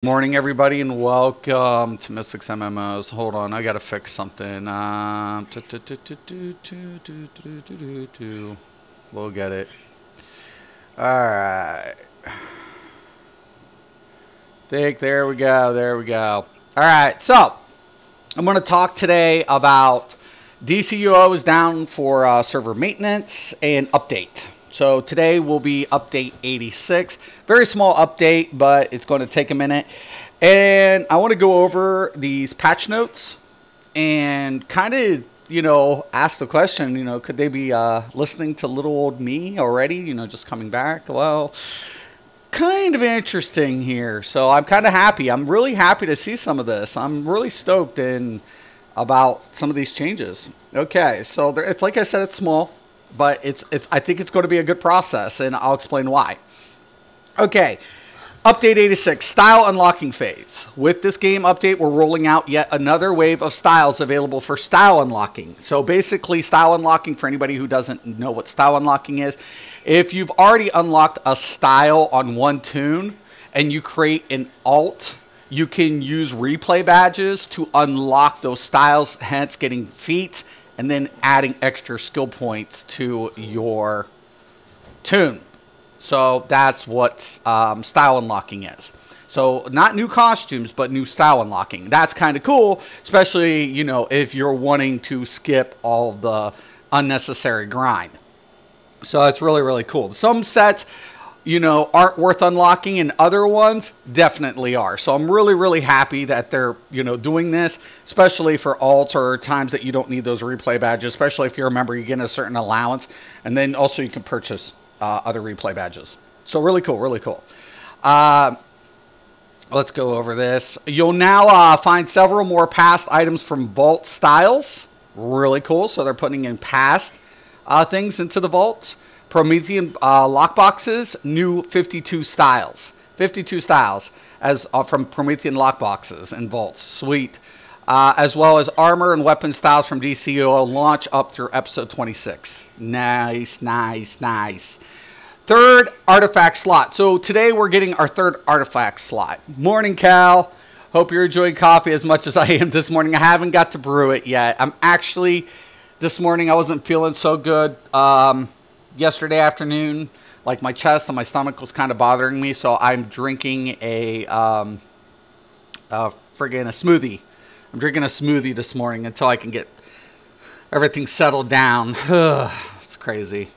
Morning, everybody, and welcome to Mystics MMOs. Hold on, I gotta fix something. We'll get it. Alright. There we go. Alright, so I'm going to talk today about DCUO is down for server maintenance and update. So today will be update 86. Very small update, but it's going to take a minute. And I want to go over these patch notes and kind of, ask the question, could they be listening to little old me already, just coming back? Well, kind of interesting here. So I'm kind of happy. I'm really happy to see some of this. I'm really stoked about some of these changes. Okay, so it's like I said, it's small. But I think it's going to be a good process, and I'll explain why. Okay, update 86, style unlocking phase. With this game update, we're rolling out yet another wave of styles available for style unlocking. So basically, style unlocking, for anybody who doesn't know what style unlocking is, if you've already unlocked a style on one toon and you create an alt, you can use replay badges to unlock those styles, hence getting feats, and then adding extra skill points to your toon. So that's what style unlocking is. So not new costumes, but new style unlocking. That's kind of cool, especially, if you're wanting to skip all the unnecessary grind. So it's really, really cool. Some sets, aren't worth unlocking, and other ones definitely are. So I'm really, really happy that they're, doing this, especially for alts or times that you don't need those replay badges, especially if you're a member, you get a certain allowance, and then also you can purchase other replay badges. So really cool, really cool. Let's go over this. You'll now find several more past items from vault styles. Really cool. So they're putting in past things into the vaults. Promethean lockboxes, new 52 styles. 52 styles as from Promethean lockboxes and vaults. Sweet. As well as armor and weapon styles from DCUO launch up through episode 26. Nice, nice, nice. Third artifact slot. So today we're getting our third artifact slot. Morning, Cal. Hope you're enjoying coffee as much as I am this morning. I haven't got to brew it yet. I'm actually, this morning I wasn't feeling so good. Yesterday afternoon, like my chest and my stomach was kind of bothering me, so I'm drinking a smoothie. I'm drinking a smoothie this morning until I can get everything settled down. It's crazy.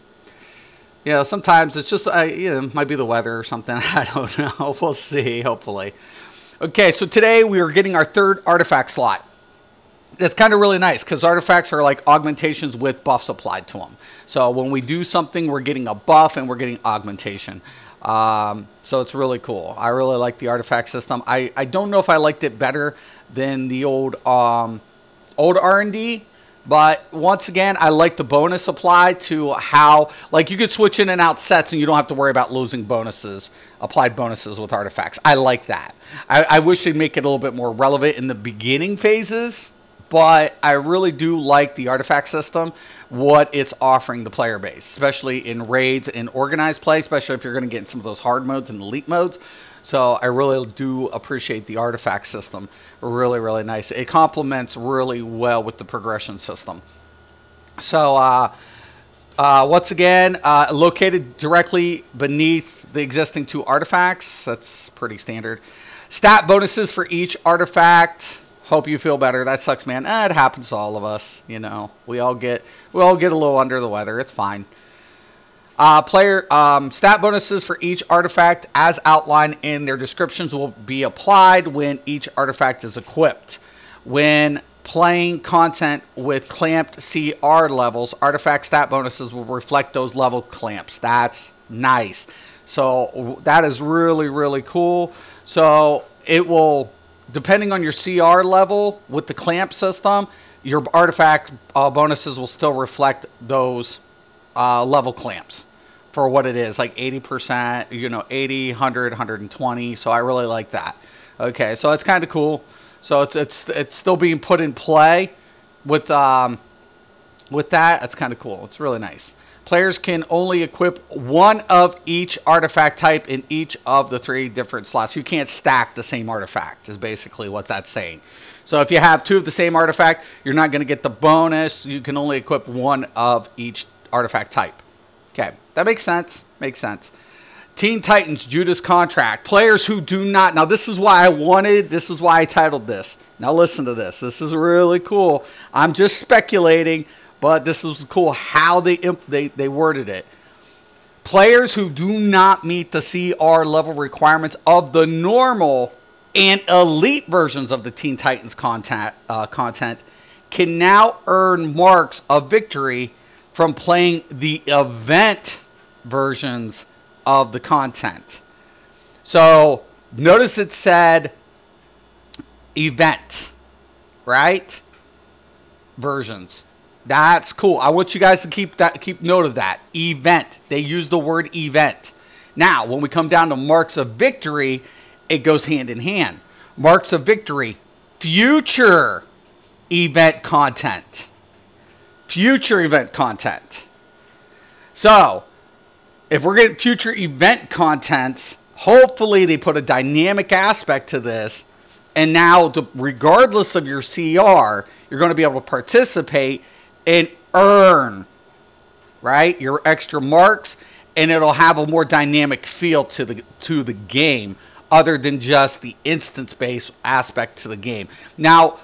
Sometimes it's just, it might be the weather or something. I don't know. We'll see, hopefully. Okay, so today we are getting our third artifact slot. That's kind of really nice because artifacts are like augmentations with buffs applied to them. So when we do something, we're getting a buff and we're getting augmentation. So it's really cool. I really like the artifact system. I don't know if I liked it better than the old R&D. But once again, I like the bonus applied to how, like, you could switch in and out sets and you don't have to worry about losing bonuses, applied bonuses with artifacts. I like that. I wish they'd make it a little bit more relevant in the beginning phases. But I really do like the artifact system, what it's offering the player base, especially in raids and organized play, especially if you're going to get in some of those hard modes and elite modes. So I really do appreciate the artifact system. Really, really nice. It complements really well with the progression system. So once again, located directly beneath the existing two artifacts. That's pretty standard. Stat bonuses for each artifact. Hope you feel better. That sucks, man. It happens to all of us. We all get a little under the weather. It's fine. Player stat bonuses for each artifact, as outlined in their descriptions, will be applied when each artifact is equipped. When playing content with clamped CR levels, artifact stat bonuses will reflect those level clamps. That's nice. So that is really, really cool. So it will, depending on your CR level with the clamp system, your artifact bonuses will still reflect those level clamps for what it is, like 80%, 80, 100, 120. So I really like that. Okay, so it's kind of cool. So it's still being put in play with that. That's kind of cool. It's really nice. Players can only equip one of each artifact type in each of the 3 different slots. You can't stack the same artifact is basically what that's saying. So if you have 2 of the same artifact, you're not going to get the bonus. You can only equip one of each artifact type. Okay, that makes sense. Makes sense. Teen Titans Judas Contract. Players who do not. Now this is why I titled this. Now listen to this. This is really cool. I'm just speculating, but this is cool how they worded it. Players who do not meet the CR level requirements of the normal and elite versions of the Teen Titans content can now earn marks of victory from playing the event versions of the content. So notice it said event, right? Versions. That's cool. I want you guys to keep note of that. Event. They use the word event. Now, when we come down to marks of victory, it goes hand in hand. Marks of victory, future event content. Future event content. So, if we're getting future event contents, hopefully they put a dynamic aspect to this. And now, regardless of your CR, you're going to be able to participate and earn, right, your extra marks. And it'll have a more dynamic feel to the game, other than just the instance-based aspect to the game. Now,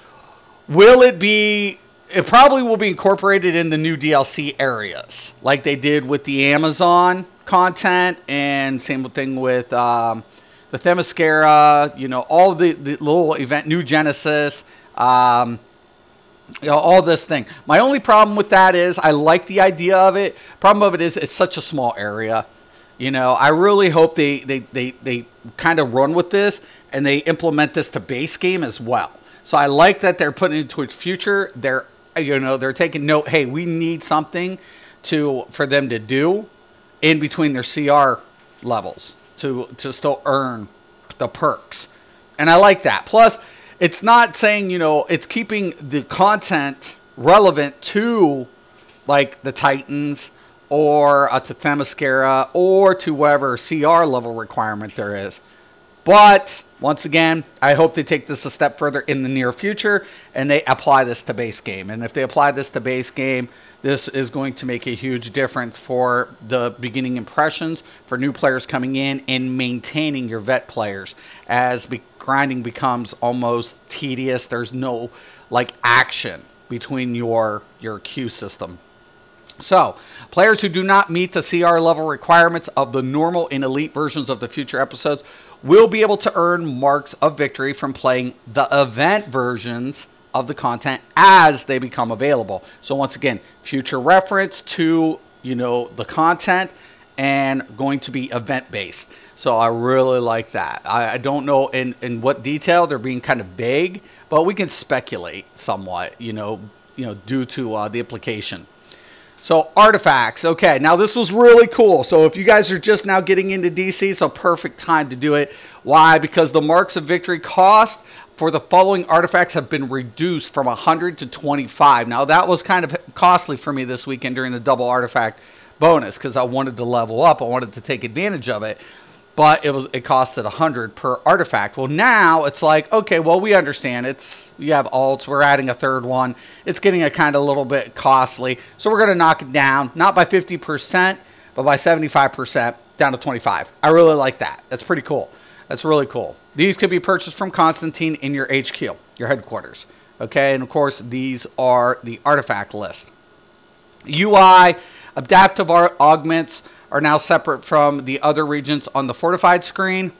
will it be... It probably will be incorporated in the new DLC areas, like they did with the Amazon content, and same thing with the Themyscira, you know, all the little event, New Genesis, you know, all this thing. My only problem with that is I like the idea of it. Problem of it is it's such a small area. You know, I really hope they kind of run with this and they implement this to base game as well. So I like that they're putting it into its future. They're taking note. Hey, we need something for them to do in between their CR levels to still earn the perks, and I like that. Plus, it's not saying, you know, it's keeping the content relevant to like the Titans or to Themyscira or to whatever CR level requirement there is. But once again, I hope they take this a step further in the near future and they apply this to base game. And if they apply this to base game, this is going to make a huge difference for the beginning impressions for new players coming in and maintaining your vet players. As grinding becomes almost tedious, there's no like action between your queue system. So, players who do not meet the CR level requirements of the normal and elite versions of the future episodes will be able to earn marks of victory from playing the event versions of the content as they become available. So once again, future reference to, you know, the content and going to be event based. So I really like that. I don't know in what detail, they're being kind of vague, but we can speculate somewhat, you know, due to the implication. So artifacts. Okay, now this was really cool. So if you guys are just now getting into DC, it's a perfect time to do it. Why? Because the marks of victory cost for the following artifacts have been reduced from 100 to 25. Now that was kind of costly for me this weekend during the double artifact bonus because I wanted to level up. I wanted to take advantage of it. But it costed 100 per artifact. Well, now it's like, okay, well, we understand. You have alts. We're adding a third one. It's getting a kind of little bit costly. So we're going to knock it down, not by 50%, but by 75%, down to 25. I really like that. That's pretty cool. That's really cool. These could be purchased from Constantine in your HQ, your headquarters. Okay, and of course, these are the artifact list. UI, adaptive augments are now separate from the other regions on the fortified screen.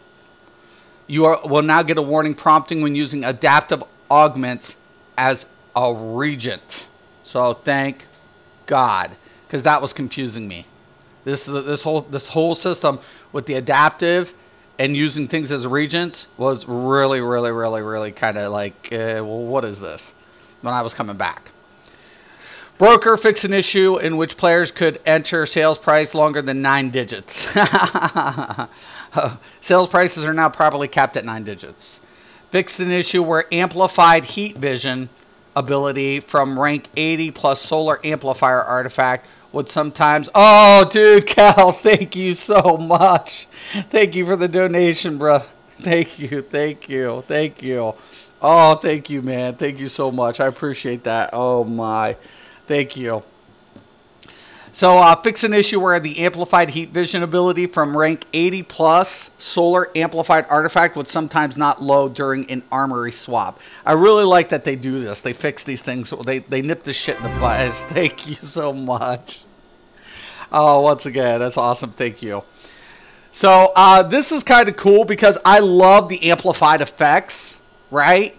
You will now get a warning prompting when using adaptive augments as a regent. So thank God, because that was confusing me. This whole system with the adaptive and using things as regents was really kind of like, well, what is this? When I was coming back. Broker fixed an issue in which players could enter sales price longer than 9 digits. Sales prices are now properly capped at 9 digits. Fixed an issue where amplified heat vision ability from rank 80 plus solar amplifier artifact would sometimes... Oh, dude, Cal, thank you so much. Thank you for the donation, bro. Thank you, thank you, thank you. Oh, thank you, man. Thank you so much. I appreciate that. Oh, my. Thank you. So, fix an issue where the amplified heat vision ability from rank 80 plus solar amplified artifact would sometimes not load during an armory swap. I really like that they do this. They fix these things. They nip this shit in the butt. Thank you so much. Oh, once again, that's awesome. Thank you. So, this is kind of cool because I love the amplified effects, right?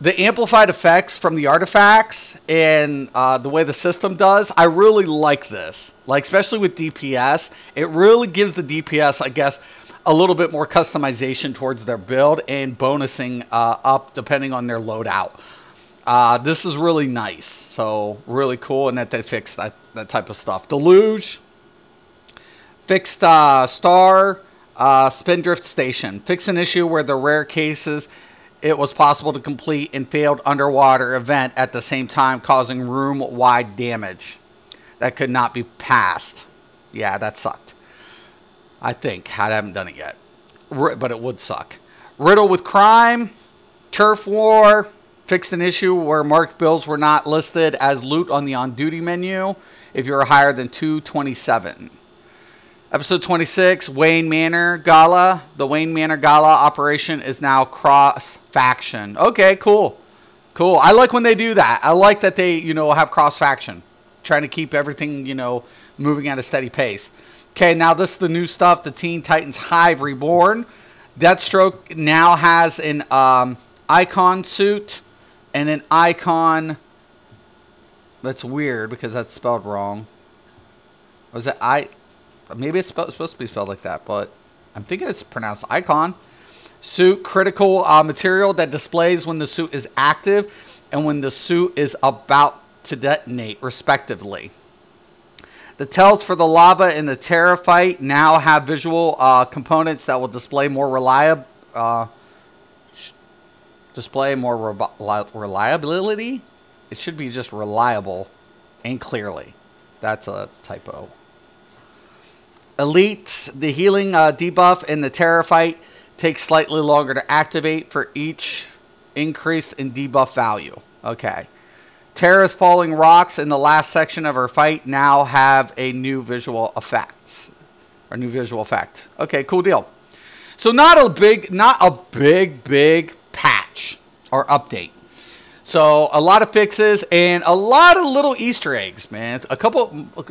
The amplified effects from the artifacts and the way the system does, I really like this. Like, especially with DPS, it really gives the DPS, I guess, a little bit more customization towards their build and bonusing up depending on their loadout. This is really nice. So, really cool, and that they fixed that type of stuff. Deluge, fixed star, spindrift station. Fix an issue where the rare cases... It was possible to complete and failed underwater event at the same time, causing room-wide damage that could not be passed. Yeah, that sucked. I think. I haven't done it yet. But it would suck. Riddle with crime. Turf war. Fixed an issue where marked bills were not listed as loot on the on-duty menu if you were higher than 227. Episode 26, Wayne Manor Gala. The Wayne Manor Gala operation is now cross-faction. Okay, cool. Cool. I like when they do that. I like that they, have cross-faction. Trying to keep everything, moving at a steady pace. Okay, now this is the new stuff. The Teen Titans Hive Reborn. Deathstroke now has an icon suit and an icon... That's weird because that's spelled wrong. Was it Maybe it's supposed to be spelled like that, but I'm thinking it's pronounced icon. Suit, critical material that displays when the suit is active and when the suit is about to detonate, respectively. The tells for the lava and the Terraphyte now have visual components that will display more reliability. It should be just reliable and clearly. That's a typo. Elite, the healing debuff and the Terraphyte takes slightly longer to activate for each increase in debuff value. Okay. Terra's falling rocks in the last section of her fight now have a new visual effect. Okay, cool deal. So not a big patch or update. So a lot of fixes and a lot of little Easter eggs, man. A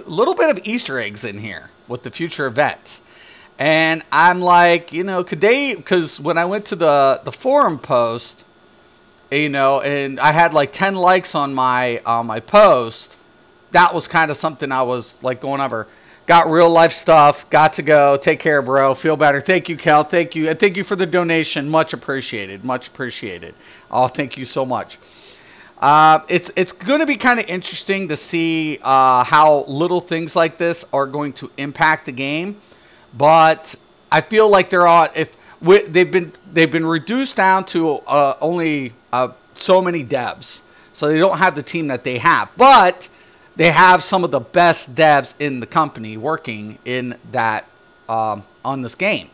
little bit of Easter eggs in here with the future events. And I'm like, could they, because when I went to the forum post, and I had like 10 likes on my post, that was kind of something I was like going over. Got real life stuff, got to go, take care, bro, feel better. Thank you, Cal, thank you. And thank you for the donation, much appreciated, much appreciated. Oh, thank you so much. It's going to be kind of interesting to see how little things like this are going to impact the game, but I feel like they've been reduced down to only so many devs, so they don't have the team that they have, but they have some of the best devs in the company working in that on this game.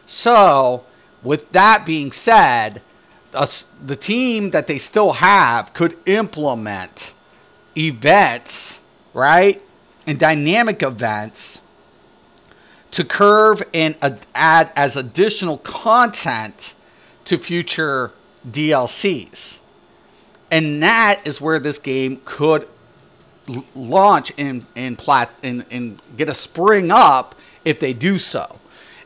So, with that being said, the team that they still have could implement events, right? And dynamic events to curve and add as additional content to future DLCs. And that is where this game could launch and get a spring up if they do so.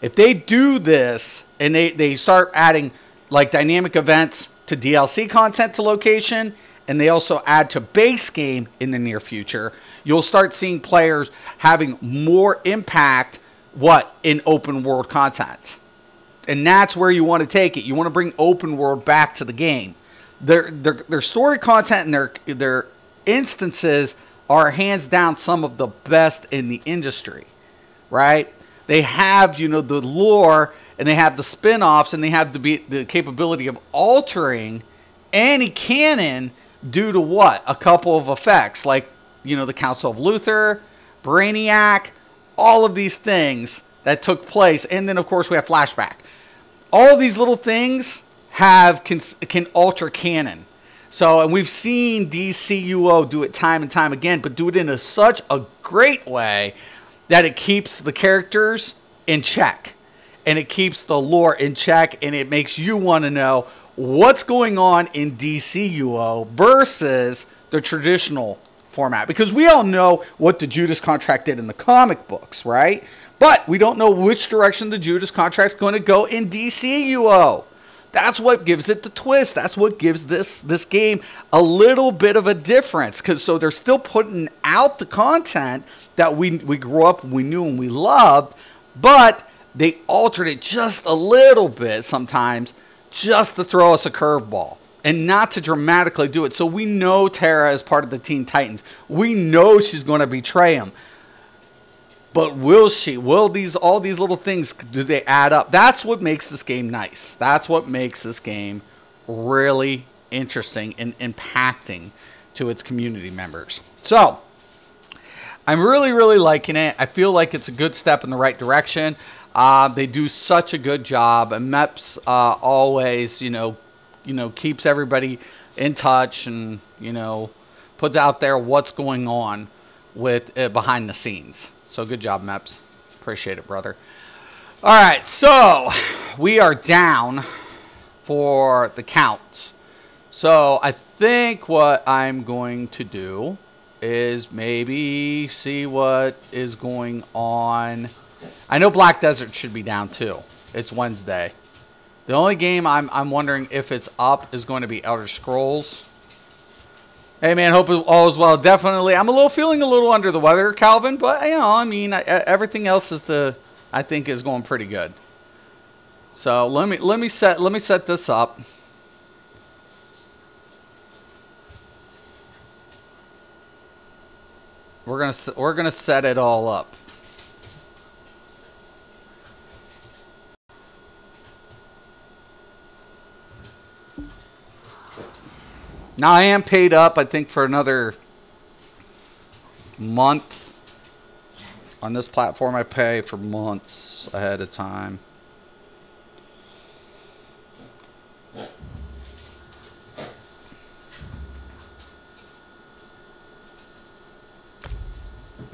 If they do this and they start adding like dynamic events to DLC content to location, and they also add to base game in the near future, you'll start seeing players having more impact in open world content. And that's where you want to take it. You want to bring open world back to the game. Their story content and their instances are hands down some of the best in the industry, right? They have, the lore, and they have the spin-offs, and they have the capability of altering any canon due to what? A couple of effects, like, the Council of Luthor, Brainiac, all of these things that took place. And then, of course, we have Flashback. All of these little things can alter canon. So, and we've seen DCUO do it time and time again, but do it in such a great way that it keeps the characters in check. And it keeps the lore in check, and it makes you want to know what's going on in DCUO versus the traditional format. Because we all know what the Judas Contract did in the comic books, right? But we don't know which direction the Judas Contract is going to go in DCUO. That's what gives it the twist. That's what gives this game a little bit of a difference. So they're still putting out the content that we grew up, we knew, and we loved, but they altered it just a little bit sometimes just to throw us a curveball and not to dramatically do it. So we know Tara is part of the Teen Titans. We know she's going to betray him. But will she? Will all these little things, do they add up? That's what makes this game nice. That's what makes this game really interesting and impacting to its community members. So, I'm really, really liking it. I feel like it's a good step in the right direction. They do such a good job. And MEPS always, keeps everybody in touch and, puts out there what's going on with behind the scenes. So good job, MEPS. Appreciate it, brother. All right, so we are down for the count. So I think what I'm going to do is maybe see what is going on. I know Black Desert should be down too. It's Wednesday. The only game I'm wondering if it's up is going to be Elder Scrolls. Hey man, hope all is well. Definitely, I'm feeling a little under the weather, Calvin. But everything else I think is going pretty good. So let me set this up. We're gonna set it all up. Now, I am paid up, I think, for another month. On this platform, I pay for months ahead of time.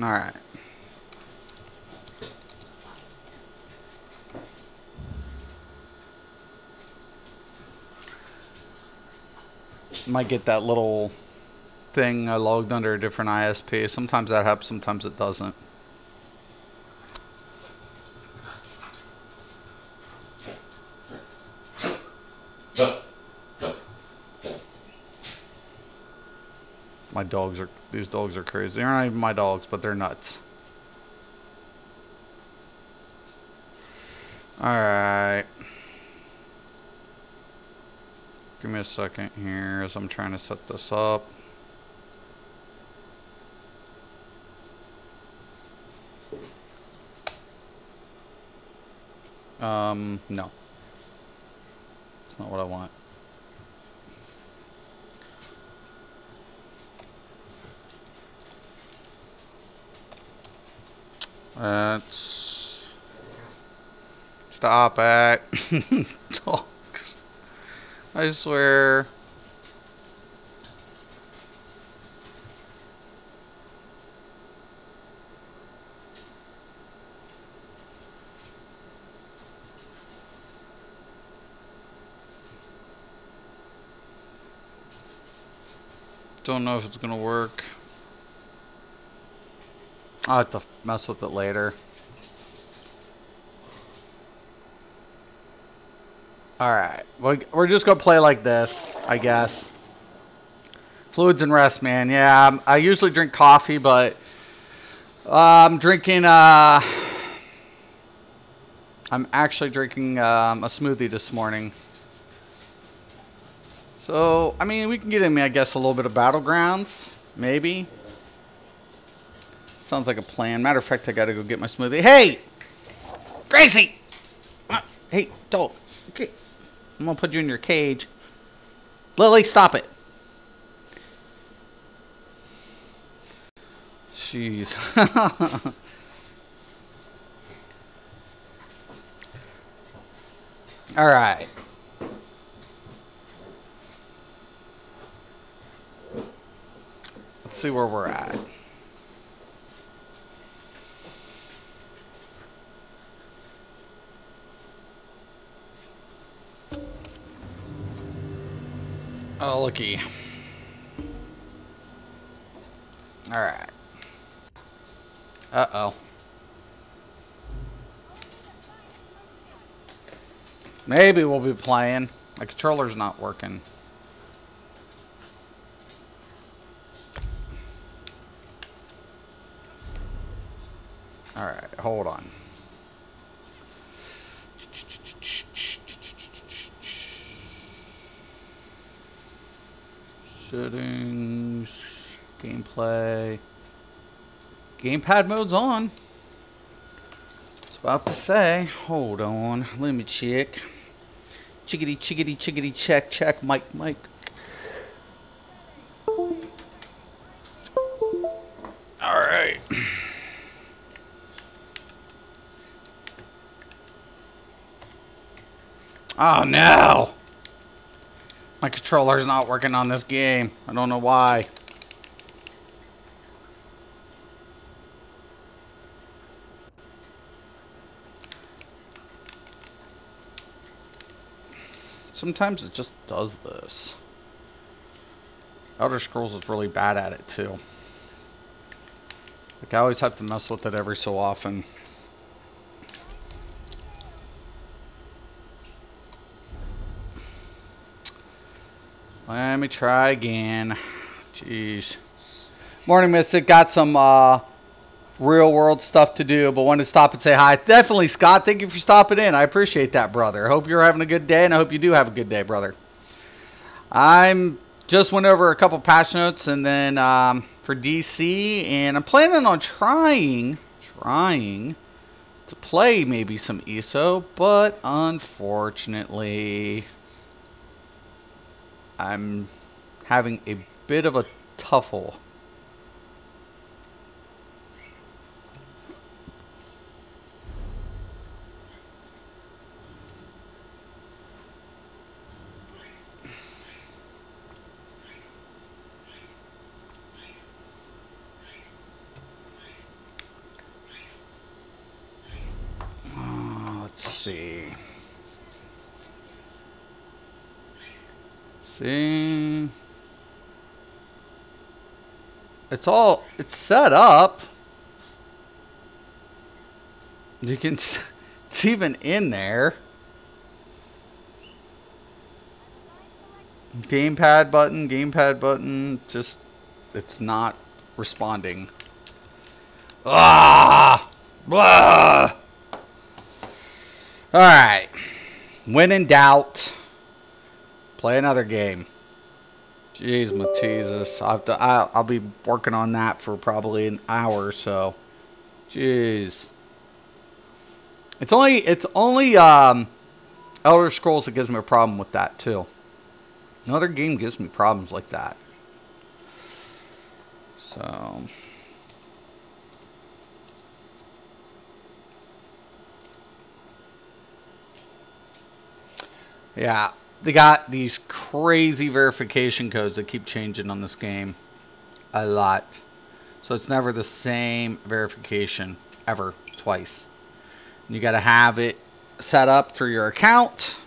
All right. Might get that little thing I logged under a different ISP. Sometimes that happens, sometimes it doesn't. These dogs are crazy. They're not even my dogs, but they're nuts. Alright. Give me a second here as I'm trying to set this up. No. It's not what I want. Let's stop it. Dogs. I swear. Don't know if it's gonna work. I'll have to mess with it later. Alright, we're just gonna play like this, I guess. Fluids and rest, man. Yeah, I usually drink coffee, but I'm drinking, I'm actually drinking a smoothie this morning. So, I mean, we can get in, I guess, a little bit of Battlegrounds, maybe. Sounds like a plan. Matter of fact, I gotta go get my smoothie. Hey! Gracie! Hey, dog. Okay. I'm gonna put you in your cage. Lily, stop it. Jeez. All right. Let's see where we're at. Oh, looky. All right. Uh-oh. Maybe we'll be playing. My controller's not working. All right, hold on. Settings, gameplay. Gamepad mode's on. I was about to say, hold on, let me check. Chickadee, chickadee, chickadee, check, check, Mike. Alright. Oh no! My controller's not working on this game. I don't know why. Sometimes it just does this. Elder Scrolls is really bad at it too. Like I always have to mess with it every so often. Let me try again. Jeez. Morning, Mystic. Got some real world stuff to do, but wanted to stop and say hi. Definitely, Scott. Thank you for stopping in. I appreciate that, brother. I hope you're having a good day, and I hope you do have a good day, brother. I'm just went over a couple patch notes, and then for DC, and I'm planning on trying to play maybe some ESO, but unfortunately, I'm having a bit of a tuffle. Let's see. It's set up. You can, it's even in there. Gamepad button, just, it's not responding. Ah! Blah! Alright. When in doubt, play another game. Jeez, Matesis. I'll be working on that for probably an hour or so. Jeez. It's only Elder Scrolls that gives me a problem with that too. Another game gives me problems like that. So yeah, they got these crazy verification codes that keep changing on this game a lot. So it's never the same verification ever twice. You got to have it set up through your account,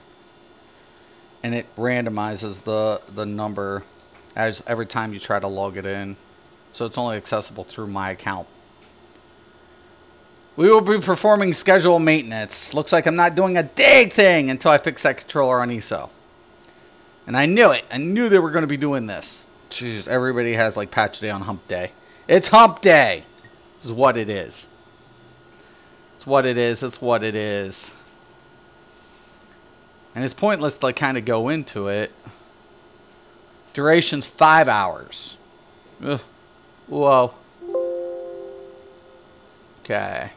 and it randomizes the number as every time you try to log it in. So it's only accessible through my account. We will be performing schedule maintenance. Looks like I'm not doing a dang thing until I fix that controller on ESO. And I knew it. I knew they were going to be doing this. Jeez, everybody has like patch day on hump day. It's hump day. This is what it is. It's what it is. It's what it is. And it's pointless to like kind of go into it. Duration's 5 hours. Ugh. Whoa. Okay.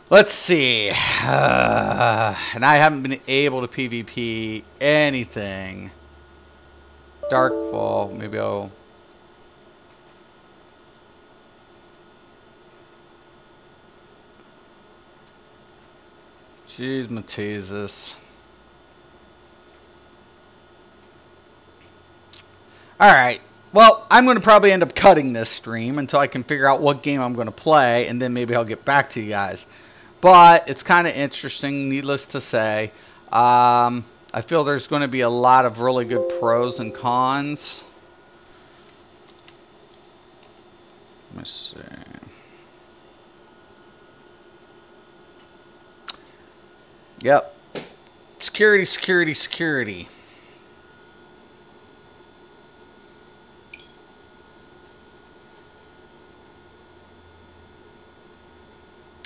Let's see. And I haven't been able to PvP anything. Darkfall. Maybe I'll... Jeez, Matesis. Alright. Well, I'm going to probably end up cutting this stream until I can figure out what game I'm going to play, and then maybe I'll get back to you guys. But it's kind of interesting, needless to say. I feel there's going to be a lot of really good pros and cons. Let me see. Yep. Security, security, security.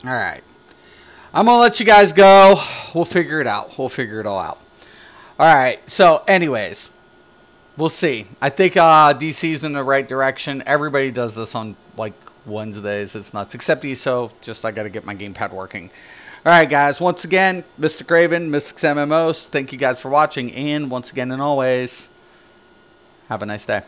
All right. I'm going to let you guys go. We'll figure it out. We'll figure it all out. All right. So, anyways, we'll see. I think DC's in the right direction. Everybody does this on, like, Wednesdays. It's nuts. Except ESO. Just I got to get my gamepad working. All right, guys. Once again, Mystic Raven, Mystics MMOs. Thank you guys for watching. And once again and always, have a nice day.